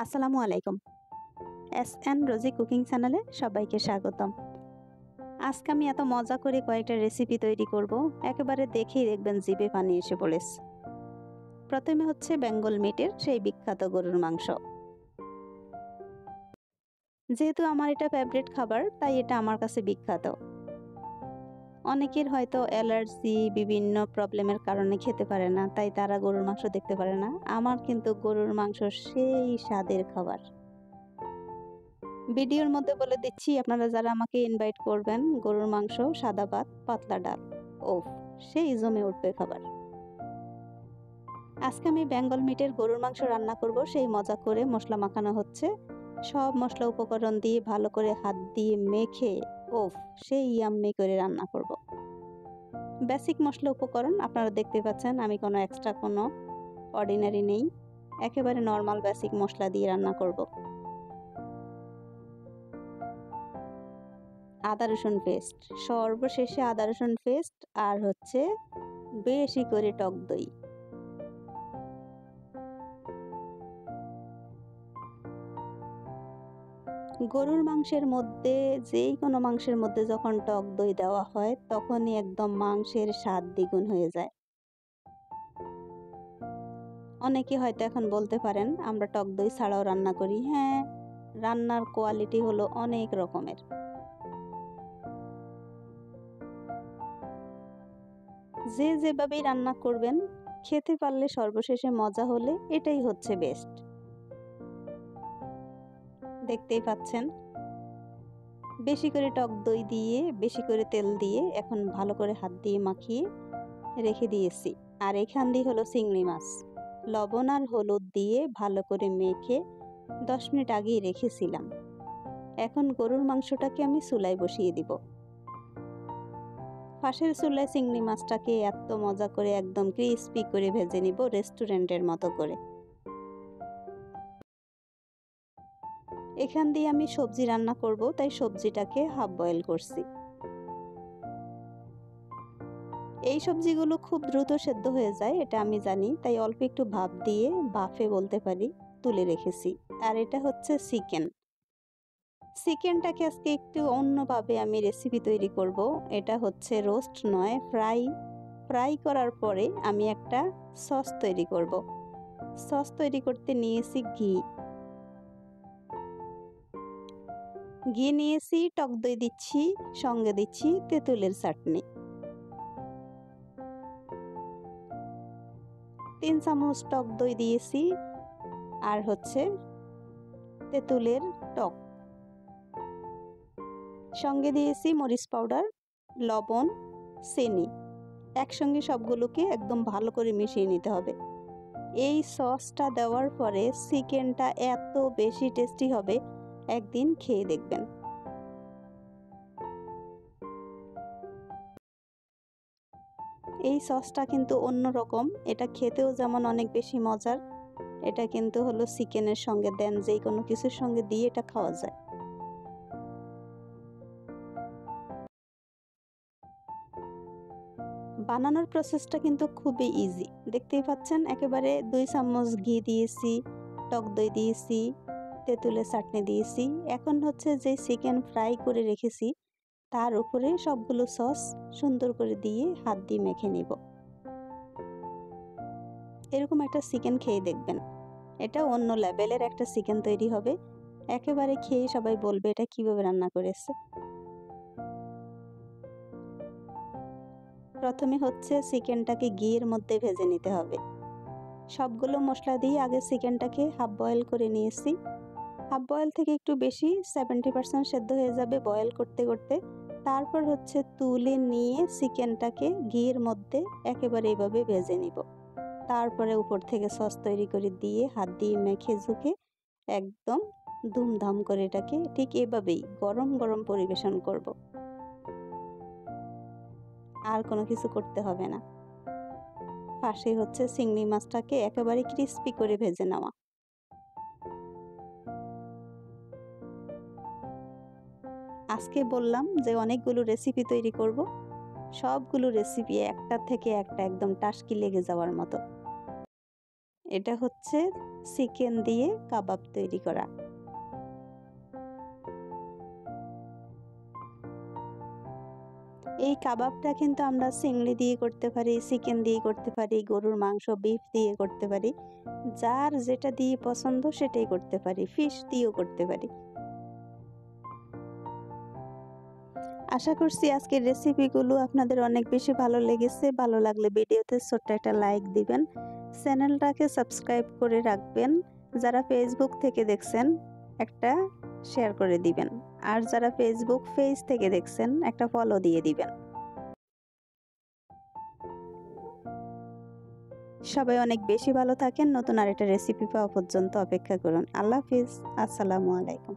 আসসালামু আলাইকুম। এস.এন. রোজি কুকিং চ্যানেলে সবাইকে স্বাগতম। আজকে আমি এত মজা করে কয়েকটা রেসিপি তৈরি করব, একেবারে দেখেই দেখবেন জিভে পানি এসে পড়েছে। প্রথমে হচ্ছে বেঙ্গল মিটের সেই বিখ্যাত গরুর মাংস। যেহেতু আমার এটা ফেভারিট খাবার, তাই এটা আমার কাছে বিখ্যাত। অনেকের হয়তো অ্যালার্জি, বিভিন্ন প্রবলেমের কারণে খেতে পারে না, তাই তারা গরুর মাংস দেখতে পারে না। আমার কিন্তু গরুর মাংস সেই স্বাদের খাবার। ভিডিওর মধ্যে বলে দিচ্ছি, আপনারা যারা আমাকে ইনভাইট করবেন, গরুর মাংস, সাদা ভাত, পাতলা ডাল, ওফ, সেই জমে উঠবে খাবার। আজকে আমি বেঙ্গল মিটের গরুর মাংস রান্না করব। সেই মজা করে মশলা মাখানো হচ্ছে। সব মশলা উপকরণ দিয়ে ভালো করে হাত দিয়ে মেখে, ওফ, সেই ইয়াম্মি করে রান্না করব। বেসিক মশলা উপকরণ আপনারা দেখতে পাচ্ছেন, আমি কোনো এক্সট্রা কোনো অর্ডিনারি নেই, একেবারে নর্মাল বেসিক মশলা দিয়ে রান্না করব। আদা রসুন পেস্ট, সর্বশেষে আদা রসুন পেস্ট, আর হচ্ছে বেশি করে টক দই। গরুর মাংসের মধ্যে, যেই কোনো মাংসের মধ্যে যখন টক দই দেওয়া হয়, তখনই একদম মাংসের স্বাদ দ্বিগুণ হয়ে যায়। অনেকে হয়তো এখন বলতে পারেন আমরা টক দই ছাড়াও রান্না করি। হ্যাঁ, রান্নার কোয়ালিটি হলো অনেক রকমের। যে যেভাবেই রান্না করবেন, খেতে পারলে সর্বশেষে মজা হলে এটাই হচ্ছে বেস্ট। দেখতেই পাচ্ছেন, বেশি করে টক দই দিয়ে, বেশি করে তেল দিয়ে এখন ভালো করে হাত দিয়ে মাখিয়ে রেখে দিয়েছি। আর এখান দিয়ে হলো চিংড়ি মাছ, লবণ আর হলুদ দিয়ে ভালো করে মেখে 10 মিনিট আগেই রেখেছিলাম। এখন গরুর মাংসটাকে আমি চুলায় বসিয়ে দিব। পাশের চুলায় চিংড়ি মাছটাকে এত মজা করে একদম ক্রিস্পি করে ভেজে নিব, রেস্টুরেন্টের মতো করে। এখান দিয়ে আমি সবজি রান্না করব, তাই সবজিটাকে হাফ বয়েল করছি। এই সবজিগুলো খুব দ্রুত সেদ্ধ হয়ে যায়, এটা আমি জানি, তাই অল্প একটু ভাপ দিয়ে, বাফে বলতে পারি, তুলে রেখেছি। আর এটা হচ্ছে চিকেন। চিকেনটাকে আজকে একটু অন্যভাবে আমি রেসিপি তৈরি করব। এটা হচ্ছে রোস্ট নয়, ফ্রাই। ফ্রাই করার পরে আমি একটা সস তৈরি করব। সস তৈরি করতে নিয়েছি ঘি। ঘি নিয়েছি, টক দই দিচ্ছি, সঙ্গে দিচ্ছি তেঁতুলের চাটনি। 3 চামচ টক দই দিয়েছি, আর হচ্ছে তেঁতুলের টক। সঙ্গে দিয়েছি মরিচ পাউডার, লবণ, চিনি। একসঙ্গে সবগুলোকে একদম ভালো করে মিশিয়ে নিতে হবে। এই সসটা দেওয়ার পরে চিকেনটা এত বেশি টেস্টি হবে, একদিন খেয়ে দেখবেন। এই সসটা কিন্তু অন্যরকম, এটা খেতেও যেমন অনেক বেশি মজার। এটা কিন্তু হলো চিকেনের সঙ্গে দেন, যে কোনো কিছুর সঙ্গে দিয়ে এটা খাওয়া যায়। বানানোর প্রসেসটা কিন্তু খুবই ইজি। দেখতেই পাচ্ছেন, একেবারে 2 চামচ ঘি দিয়েছি, টক দই দিয়েছি, তেঁতুলের চাটনি দিয়েছি। এখন হচ্ছে যে চিকেন ফ্রাই করে রেখেছি, তার উপরে সবগুলো সস সুন্দর করে দিয়ে হাত দিয়ে মেখে নিব। এরকম একটা চিকেন খেয়ে দেখবেন, এটা অন্য লেভেলের একটা চিকেন তৈরি হবে। একেবারে খেয়ে সবাই বলবে এটা কিভাবে রান্না করেছে। প্রথমে হচ্ছে চিকেনটাকে ঘিয়ের মধ্যে ভেজে নিতে হবে। সবগুলো মশলা দিয়ে আগে চিকেনটাকে হাফ বয়েল করে নিয়েছি। হাফ বয়েল থেকে একটু বেশি, 70% সেদ্ধ হয়ে যাবে বয়েল করতে করতে। তারপর হচ্ছে তুলে নিয়ে চিকেনটাকে ঘিয়ের মধ্যে একেবারে এইভাবে ভেজে নিব। তারপরে উপর থেকে সস তৈরি করে দিয়ে হাত দিয়ে মেখে ঝুঁকে একদম ধুমধাম করে এটাকে ঠিক এভাবেই গরম গরম পরিবেশন করব। আর কোনো কিছু করতে হবে না। পাশে হচ্ছে চিংড়ি মাছটাকে একেবারে ক্রিস্পি করে ভেজে নেওয়া। আজকে বললাম যে অনেকগুলো রেসিপি তৈরি করব, সবগুলো রেসিপি একটা থেকে একটা একদম টাসকি লেগে যাওয়ার মতো। এটা হচ্ছে চিকেন দিয়ে কাবাব তৈরি করা। এই কাবাবটা কিন্তু আমরা চিংড়ি দিয়ে করতে পারি, চিকেন দিয়ে করতে পারি, গরুর মাংস বিফ দিয়ে করতে পারি, যার যেটা দিয়ে পছন্দ সেটাই করতে পারি, ফিশ দিয়েও করতে পারি। আশা করছি আজকের রেসিপিগুলো আপনাদের অনেক বেশি ভালো লেগেছে। ভালো লাগলে ভিডিওতে ছোট্ট একটা লাইক দিবেন, চ্যানেলটাকে সাবস্ক্রাইব করে রাখবেন। যারা ফেসবুক থেকে দেখছেন একটা শেয়ার করে দিবেন, আর যারা ফেসবুক পেজ থেকে দেখছেন একটা ফলো দিয়ে দিবেন। সবাই অনেক বেশি ভালো থাকেন। নতুন আরেকটা রেসিপি পাওয়া পর্যন্ত অপেক্ষা করুন। আল্লাহ হাফিজ। আসসালামু আলাইকুম।